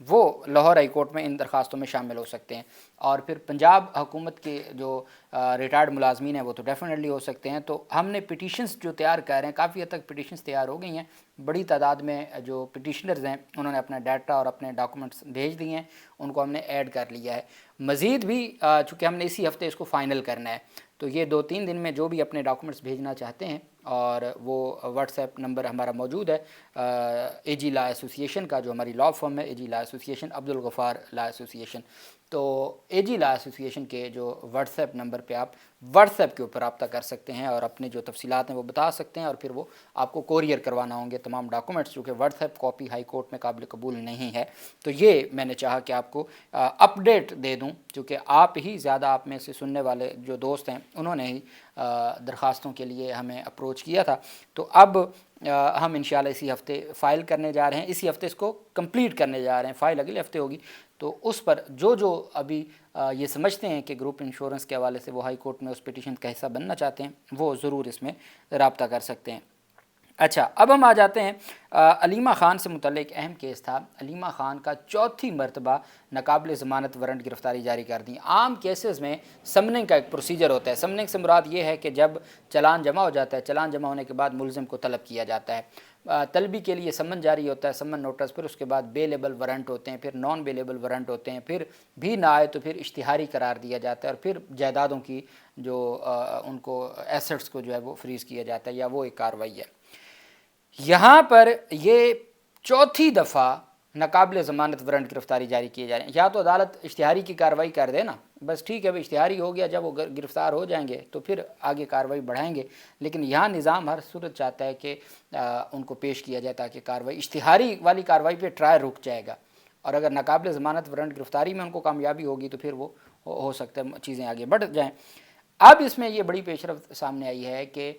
وہ Lahore high court میں ان درخواستوں میں شامل ہو سکتے ہیں، اور پھر پنجاب حکومت کے جو ریٹائرڈ ملازمین ہیں وہ تو ڈیفینیٹلی ہو سکتے ہیں۔ تو ہم نے پٹیشنز جو تیار کر رہے ہیں، کافی حد تک پٹیشنز تیار ہو گئی ہیں، بڑی تعداد میں جو پٹیشنرز ہیں انہوں نے اپنا ڈیٹا اور اپنے ڈاکومنٹس بھیج دیے ہیں، ان کو ہم نے ایڈ کر لیا ہے۔ مزید بھی چونکہ ہم نے اسی ہفتے اس کو فائنل کرنا ہے، تو یہ 2-3 دن میں جو بھی اپنے ڈاکومنٹس بھیجنا چاہتے ہیں، اور وہ واٹس ایپ نمبر ہمارا موجود ہے اے جی لا ایسوسیشن کا، جو ہماری لا فرم ہے اے جی لا ایسوسیشن، عبدالغفار لا ایسوسیشن۔ تو اے جی لا ایسوسیشن کے جو واٹس ایپ نمبر پہ آپ واٹس ایپ کے اوپر رابطہ کر سکتے ہیں اور اپنے جو تفصیلات ہیں وہ بتا سکتے ہیں، اور پھر وہ آپ کو کوریئر کروانا ہوں گے تمام ڈاکومنٹس، چونکہ what's app copy high court میں قابل قبول نہیں ہے۔ تو یہ میں نے چاہا کہ آپ کو اپ ڈیٹ دے دوں، چونکہ آپ ہی زیادہ، آپ میں سے سننے والے جو دوست ہیں انہوں نے ہی درخواستوں کے لیے ہمیں اپروچ کیا تھا۔ تو اب ہم انشاءاللہ اسی ہفتے فائل کرنے جا رہے ہیں، اسی ہفتے اس کو کمپلیٹ کرنے جا رہے ہیں، فائل اگلے ہفتے ہوگی۔ تو اس پر جو ابھی یہ سمجھتے ہیں کہ گروپ انشورنس کے حوالے سے وہ ہائی کورٹ میں اس پٹیشن کا حصہ بننا چاہتے ہیں، وہ ضرور اس میں رابطہ کر سکتے ہیں۔ اچھا، اب ہم آ جاتے ہیں علیمہ خان سے متعلق اہم کیس تھا۔ علیمہ خان کا چوتھی مرتبہ ناقابل ضمانت وارنٹ گرفتاری جاری کر دی۔ عام کیسز میں سمننگ کا ایک پروسیجر ہوتا ہے۔ سمننگ سے مراد یہ ہے کہ جب چلان جمع ہو جاتا ہے، چلان جمع ہونے کے بعد ملزم کو طلب کیا جاتا ہے، طلبی کے لیے سمن جاری ہوتا ہے، سمن نوٹس، پھر اس کے بعد بیلیبل وارنٹ ہوتے ہیں، پھر نان بیلیبل وارنٹ ہوتے ہیں، پھر بھی نہ آئے تو پھر اشتہاری قرار دیا جاتا ہے، اور پھر جائیدادوں کی جو ان کو ایسٹس کو جو ہے وہ فریز کیا جاتا ہے، یا وہ ایک کارروائی ہے۔ یہاں پر یہ چوتھی دفعہ ناقابل ضمانت وارنٹ گرفتاری جاری کیے جا رہے ہیں۔ یا تو عدالت اشتہاری کی کارروائی کر دے نا، بس ٹھیک ہے، اشتہاری ہو گیا، جب وہ گرفتار ہو جائیں گے تو پھر آگے کارروائی بڑھائیں گے، لیکن یہاں نظام ہر صورت چاہتا ہے کہ ان کو پیش کیا جائے تاکہ کارروائی، اشتہاری والی کارروائی پہ ٹرائل رک جائے گا، اور اگر ناقابل ضمانت وارنٹ گرفتاری میں ان کو کامیابی ہوگی تو پھر وہ ہو سکتا ہے چیزیں آگے بڑھ جائیں۔ اب اس میں یہ بڑی پیش رفت سامنے آئی ہے کہ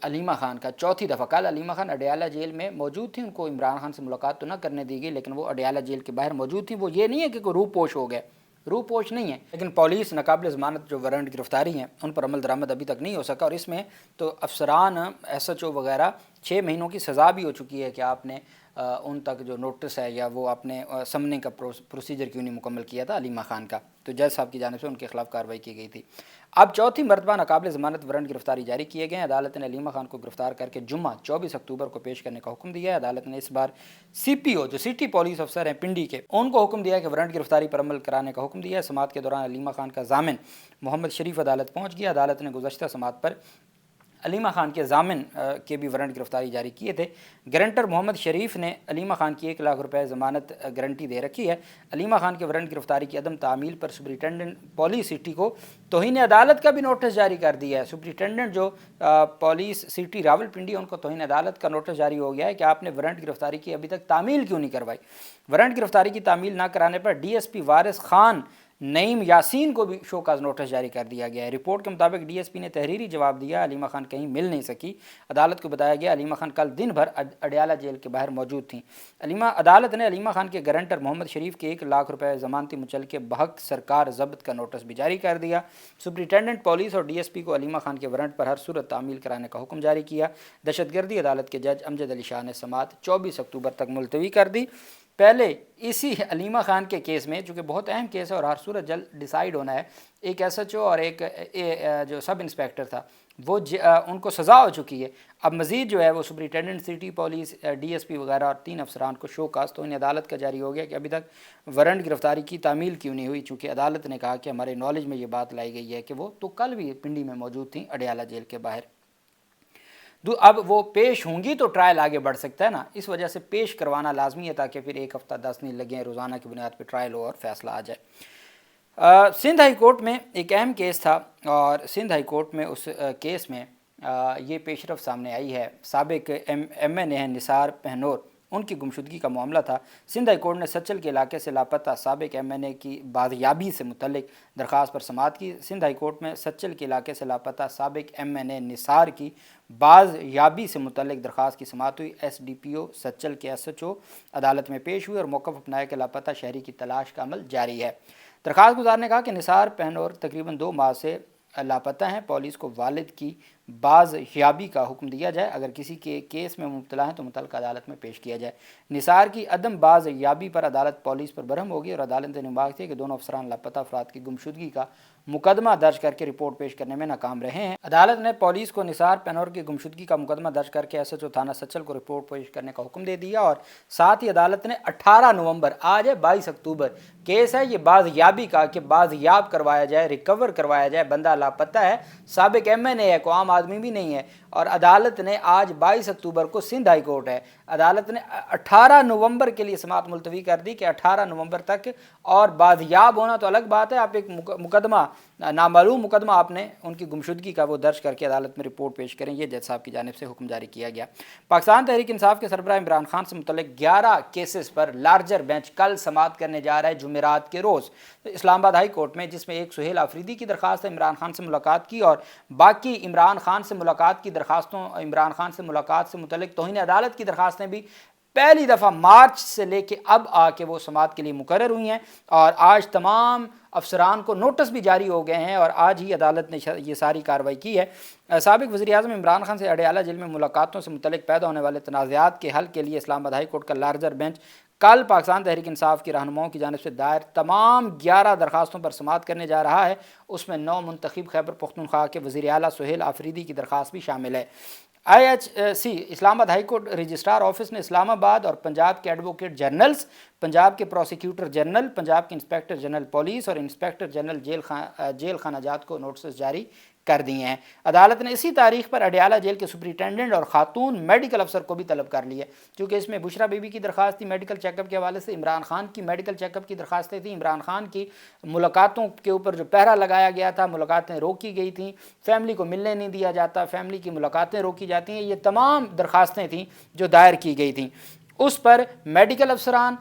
علیمہ خان کا چوتھی دفعہ، کل علیمہ خان اڈیالہ جیل میں موجود تھی، ان کو عمران خان سے ملاقات تو نہ کرنے دی گئی، لیکن وہ اڈیالہ جیل کے باہر موجود تھیں۔ وہ یہ نہیں ہے کہ کوئی روح پوش ہو گئے، روح پوش نہیں ہے، لیکن پولیس ناقابل ضمانت جو وارنٹ گرفتاری ہیں ان پر عمل درآمد ابھی تک نہیں ہو سکا، اور اس میں تو افسران ایس ایچ او وغیرہ 6 مہینوں کی سزا بھی ہو چکی ہے کہ آپ نے ان تک جو نوٹس ہے یا وہ آپ نے سمننگ کا پروسیجر کیوں نہیں مکمل کیا تھا علیمہ خان کا، تو جج صاحب کی جانب سے ان کے خلاف کارروائی کی گئی تھی۔ اب چوتھی مرتبہ ناقابل ضمانت وارنٹ گرفتاری جاری کیے گئے ہیں۔ عدالت نے علیمہ خان کو گرفتار کر کے جمعہ 24 اکتوبر کو پیش کرنے کا حکم دیا ہے۔ عدالت نے اس بار سی پی او جو سٹی پولیس افسر ہیں پنڈی کے، ان کو حکم دیا ہے کہ وارنٹ گرفتاری پر عمل کرانے کا حکم دیا ہے۔ سماعت کے دوران علیمہ خان کا ضامن محمد شریف عدالت پہنچ گیا۔ عدالت نے گزشتہ سماعت پر علیمہ خان کے ضامن کے بھی وارنٹ گرفتاری جاری کیے تھے۔ گارنٹر محمد شریف نے علیمہ خان کی 1 لاکھ روپے ضمانت گارنٹی دے رکھی ہے۔ علیمہ خان کے وارنٹ گرفتاری کی عدم تعمیل پر سپرنٹینڈنٹ پولیس سٹی کو توہین عدالت کا بھی نوٹس جاری کر دیا ہے۔ سپرنٹینڈنٹ جو پولیس سٹی راولپنڈی، ان کو توہین عدالت کا نوٹس جاری ہو گیا ہے کہ آپ نے وارنٹ گرفتاری کی ابھی تک تعمیل کیوں نہیں کروائی۔ وارنٹ گرفتاری کی تعمیل نہ کرانے پر D S P Waris Khan نعیم یاسین کو بھی شوکاز نوٹس جاری کر دیا گیا ہے۔ رپورٹ کے مطابق ڈی ایس پی نے تحریری جواب دیا، علیمہ خان کہیں مل نہیں سکی۔ عدالت کو بتایا گیا علیمہ خان کل دن بھر اڈیالہ جیل کے باہر موجود تھیں۔ عدالت نے علیمہ خان کے گارنٹر محمد شریف کے 1 لاکھ روپے ضمانتی مچلقے بحق سرکار ضبط کا نوٹس بھی جاری کر دیا۔ سپرنٹینڈنٹ پولیس اور ڈی ایس پی کو علیمہ خان کے وارنٹ پر ہر صورت تعمیل کرانے کا حکم جاری کیا۔ دہشت گردی عدالت کے جج امجد علی شاہ نے سماعت 24 اکتوبر تک ملتوی کر دی۔ پہلے اسی علیمہ خان کے کیس میں، چونکہ بہت اہم کیس ہے اور ہر صورت جلد ڈیسائیڈ ہونا ہے، ایک ایس ایچ او اور ایک جو سب انسپیکٹر تھا وہ ان کو سزا ہو چکی ہے۔ اب مزید جو ہے وہ superintendent city police, D S P وغیرہ اور 3 افسران کو شوکاز توہین عدالت کا جاری ہو گیا کہ ابھی تک وارنٹ گرفتاری کی تعمیل کیوں نہیں ہوئی، چونکہ عدالت نے کہا کہ ہمارے نالج میں یہ بات لائی گئی ہے کہ وہ تو کل بھی پنڈی میں موجود تھیں اڈیالہ جیل کے باہر۔ اب وہ پیش ہوں گی تو ٹرائل آگے بڑھ سکتا ہے نا، اس وجہ سے پیش کروانا لازمی ہے تاکہ پھر 1 ہفتہ 10 دن لگیں، روزانہ کی بنیاد پہ ٹرائل ہو اور فیصلہ آ جائے۔ سندھ ہائی کورٹ میں ایک اہم کیس تھا، اور سندھ ہائی کورٹ میں اس کیس میں یہ پیش رفت سامنے آئی ہے۔ سابق ایم این اے ہیں نثار پہنور، ان کی گمشدگی کا معاملہ تھا۔ سندھ ہائی کورٹ نے سچل کے علاقے سے لاپتہ سابق ایم این اے کی بازیابی سے متعلق درخواست پر سماعت کی۔ سندھ ہائی کورٹ میں سچل کے علاقے سے لاپتہ سابق ایم این اے نثار کی بازیابی سے متعلق درخواست کی سماعت ہوئی۔ ایس ڈی پی او سچل کے ایس ایچ او عدالت میں پیش ہوئے اور موقف اپنایا کہ لاپتہ شہری کی تلاش کا عمل جاری ہے۔ درخواست گزار نے کہا کہ نثار پہنور تقریباً 2 ماہ سے لاپتہ ہیں۔ پولیس کو والد کی بازیابی کا حکم دیا جائے، اگر کسی کے کیس میں مبتلا ہیں تو متعلقہ عدالت میں پیش کیا جائے۔ نثار کی عدم بازیابی پر عدالت پولیس پر برہم ہوگی اور عدالت نے مباحث ہے کہ دونوں افسران لاپتہ افراد کی گمشدگی کا مقدمہ درج کر کے رپورٹ پیش کرنے میں ناکام رہے ہیں۔ عدالت نے پولیس کو نثار پینور کی گمشدگی کا مقدمہ درج کر کے SHO تھانہ سچل کو رپورٹ پیش کرنے کا حکم دے دیا، اور ساتھ ہی عدالت نے 18 نومبر، آج ہے 22 اکتوبر، کیس ہے یہ بازیابی کا کہ بازیاب کروایا جائے، ریکور کروایا جائے، بندہ لاپتہ ہے، سابق MNA ہے، کوئی عام آدمی بھی نہیں ہے، اور عدالت نے آج 22 اکتوبر کو سندھ ہائی کورٹ ہے، عدالت نے 18 نومبر کے لیے سماعت ملتوی کر دی کہ 18 نومبر تک، اور بازیاب ہونا تو الگ بات ہے، آپ ایک مقدمہ، نامعلوم مقدمہ آپ نے ان کی گمشدگی کا وہ درج کر کے عدالت میں رپورٹ پیش کریں، یہ جج صاحب کی جانب سے حکم جاری کیا گیا۔ پاکستان تحریک انصاف کے سربراہ عمران خان سے متعلق 11 کیسز پر لارجر بینچ کل سماعت کرنے جا رہا ہے جمعرات کے روز اسلام آباد ہائی کورٹ میں، جس میں ایک سہیل آفریدی کی درخواست ہے عمران خان سے ملاقات کی، اور باقی عمران خان سے ملاقات کی درخواستوں، عمران خان سے ملاقات سے متعلق توہین عدالت کی درخواستیں بھی پہلی دفعہ مارچ سے لے کے اب آ کے وہ سماعت کے لیے مقرر ہوئی ہیں، اور آج تمام افسران کو نوٹس بھی جاری ہو گئے ہیں، اور آج ہی عدالت نے یہ ساری کارروائی کی ہے۔ سابق وزیر اعظم عمران خان سے اڈیالہ جیل میں ملاقاتوں سے متعلق پیدا ہونے والے تنازعات کے حل کے لیے اسلام آباد ہائی کورٹ کا لارجر بینچ کل پاکستان تحریک انصاف کی رہنماؤں کی جانب سے دائر تمام 11 درخواستوں پر سماعت کرنے جا رہا ہے، اس میں 9 منتخب خیبر پختونخوا کے وزیر اعلیٰ سہیل آفریدی کی درخواست بھی شامل ہے۔ IHC اسلام آباد ہائی کورٹ رجسٹرار آفس نے اسلام آباد اور پنجاب کے ایڈوکیٹ جنرلز، پنجاب کے پروسیکیوٹر جنرل، پنجاب کے انسپیکٹر جنرل پولیس اور انسپیکٹر جنرل جیل خانہ جات کو نوٹسز جاری کر دیے ہیں۔ عدالت نے اسی تاریخ پر اڈیالہ جیل کے سپرنٹینڈنٹ اور خاتون میڈیکل افسر کو بھی طلب کر لیا، چونکہ اس میں بشرا بی بی کی درخواست تھی میڈیکل چیک اپ کے حوالے سے، عمران خان کی میڈیکل چیک اپ کی درخواستیں تھیں، عمران خان کی ملاقاتوں کے اوپر جو پہرا لگایا گیا تھا، ملاقاتیں روکی گئی تھیں، فیملی کو ملنے نہیں دیا جاتا، فیملی کی ملاقاتیں روکی جاتی ہیں، یہ تمام درخواستیں تھیں جو دائر کی گئی تھیں۔ اس پر میڈیکل افسران،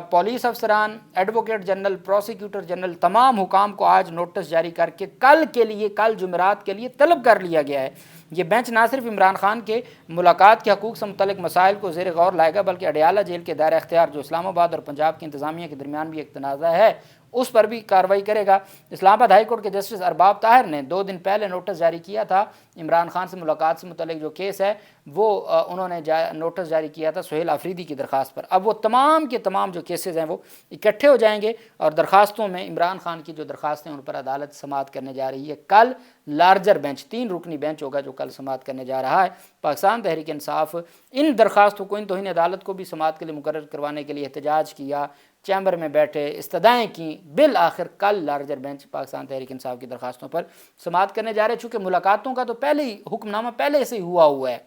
پولیس افسران، ایڈوکیٹ جنرل، پروسیکیوٹر جنرل، تمام حکام کو آج نوٹس جاری کر کے کل کے لیے، کل جمعرات کے لیے طلب کر لیا گیا ہے۔ یہ بینچ نہ صرف عمران خان کے ملاقات کے حقوق سے متعلق مسائل کو زیر غور لائے گا، بلکہ اڈیالہ جیل کے دائرہ اختیار جو اسلام آباد اور پنجاب کی انتظامیہ کے درمیان بھی ایک تنازع ہے، اس پر بھی کارروائی کرے گا۔ اسلام آباد ہائی کورٹ کے جسٹس ارباب طاہر نے 2 دن پہلے نوٹس جاری کیا تھا عمران خان سے ملاقات سے متعلق جو کیس ہے، وہ انہوں نے نوٹس جاری کیا تھا سہیل آفریدی کی درخواست پر۔ اب وہ تمام کے تمام جو کیسز ہیں وہ اکٹھے ہو جائیں گے، اور درخواستوں میں عمران خان کی جو درخواستیں ان پر عدالت سماعت کرنے جا رہی ہے کل۔ لارجر بینچ 3 رکنی بینچ ہوگا جو کل سماعت کرنے جا رہا ہے۔ پاکستان تحریک انصاف ان درخواستوں کو، ان توہین عدالت کو بھی سماعت کے لیے مقرر کروانے کے لیے احتجاج کیا، چیمبر میں بیٹھے، استدعائیں کیں، بالآخر کل لارجر بینچ پاکستان تحریک انصاف کی درخواستوں پر سماعت کرنے جا رہے ہیں، چونکہ ملاقاتوں کا تو پہلے ہی حکم نامہ پہلے سے ہی ہوا ہے،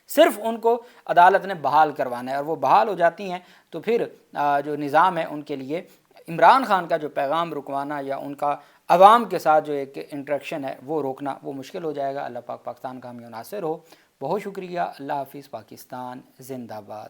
صرف ان کو عدالت نے بحال کروانا ہے، اور وہ بحال ہو جاتی ہیں تو پھر جو نظام ہے ان کے لیے عمران خان کا جو پیغام رکوانا یا ان کا عوام کے ساتھ جو ایک انٹریکشن ہے وہ روکنا وہ مشکل ہو جائے گا۔ اللہ پاک پاکستان کا حامی و ناصر ہو۔ بہت شکریہ۔ اللہ حافظ۔ پاکستان زندہ باد۔